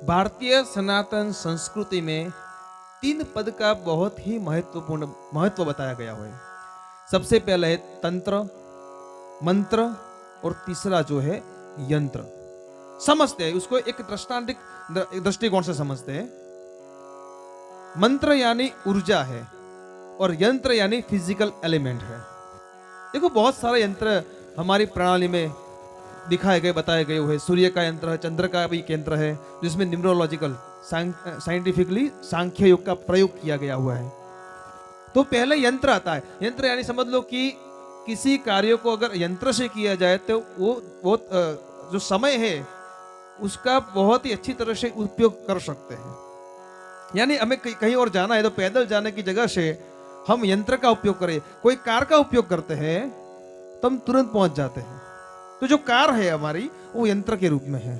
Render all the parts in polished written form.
भारतीय सनातन संस्कृति में 3 पद का बहुत ही महत्वपूर्ण महत्व बताया गया है। सबसे पहले है तंत्र, मंत्र और तीसरा जो है यंत्र। समझते हैं उसको एक दृष्टांतिक दृष्टिकोण से समझते हैं। मंत्र यानी ऊर्जा है और यंत्र यानी फिजिकल एलिमेंट है। देखो बहुत सारे यंत्र हमारी प्रणाली में दिखाए गए बताए गए हुए। सूर्य का यंत्र है, चंद्र का भी एक यंत्र है जिसमें न्यूमरोलॉजिकल साइंटिफिकली सांख्य योग का प्रयोग किया गया हुआ है। तो पहले यंत्र आता है। यंत्र यानी समझ लो कि किसी कार्य को अगर यंत्र से किया जाए तो वो जो समय है उसका बहुत ही अच्छी तरह से उपयोग कर सकते हैं। यानी हमें कहीं और जाना है तो पैदल जाने की जगह से हम यंत्र का उपयोग करें। कोई कार का उपयोग करते हैं तो हम तुरंत पहुंच जाते हैं। तो जो कार है हमारी वो यंत्र के रूप में है।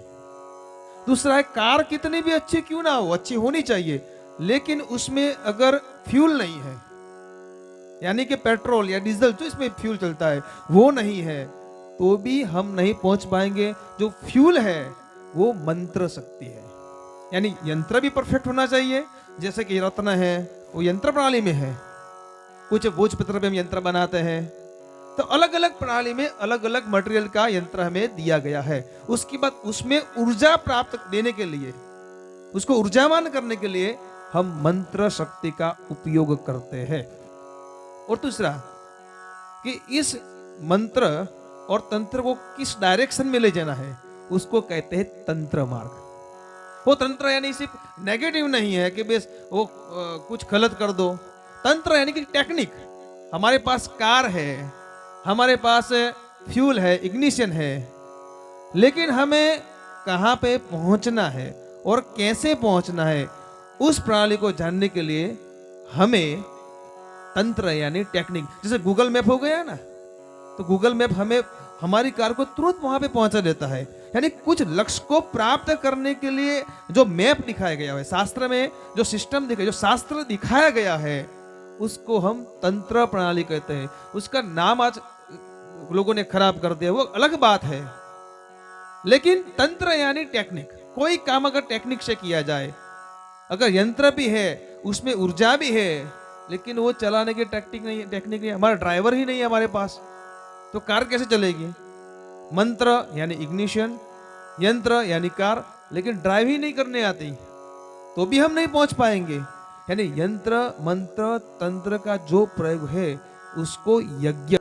दूसरा है कार कितनी भी अच्छी क्यों ना हो, अच्छी होनी चाहिए, लेकिन उसमें अगर फ्यूल नहीं है, यानी कि पेट्रोल या डीजल जो इसमें फ्यूल चलता है वो नहीं है, तो भी हम नहीं पहुंच पाएंगे। जो फ्यूल है वो मंत्र शक्ति है। यानी यंत्र भी परफेक्ट होना चाहिए। जैसे कि रत्न है वो यंत्र प्रणाली में है। कुछ भोजपत्र पे हम यंत्र बनाते हैं। तो अलग अलग प्रणाली में अलग अलग मटेरियल का यंत्र हमें दिया गया है। उसके बाद उसमें ऊर्जा प्राप्त देने के लिए, उसको ऊर्जावान करने के लिए हम मंत्र शक्ति का उपयोग करते हैं। और दूसरा कि इस मंत्र और तंत्र को किस डायरेक्शन में ले जाना है उसको कहते हैं तंत्र मार्ग। वो तंत्र यानी सिर्फ नेगेटिव नहीं है कि बस वो कुछ गलत कर दो। तंत्र यानी कि टेक्निक। हमारे पास कार है, हमारे पास फ्यूल है, इग्निशन है, लेकिन हमें कहाँ पे पहुंचना है और कैसे पहुंचना है उस प्रणाली को जानने के लिए हमें तंत्र यानी टेक्निक। जैसे गूगल मैप हो गया ना, तो गूगल मैप हमें हमारी कार को तुरंत वहां पे पहुंचा देता है। यानी कुछ लक्ष्य को प्राप्त करने के लिए जो मैप दिखाया गया है, शास्त्र में जो सिस्टम दिखाया, जो शास्त्र दिखाया गया है, उसको हम तंत्र प्रणाली कहते हैं। उसका नाम आज लोगों ने खराब कर दिया, वो अलग बात है। लेकिन तंत्र यानी टेक्निक। कोई काम अगर टेक्निक से किया जाए, अगर यंत्र भी है उसमें ऊर्जा भी है, लेकिन वो चलाने की टेक्निक नहीं, हमारा ड्राइवर ही नहीं है हमारे पास, तो कार कैसे चलेगी? मंत्र यानी इग्निशन, यंत्र यानी कार, लेकिन ड्राइव ही नहीं करने आती तो भी हम नहीं पहुंच पाएंगे। यानी यंत्र मंत्र तंत्र का जो प्रयोग है उसको यज्ञ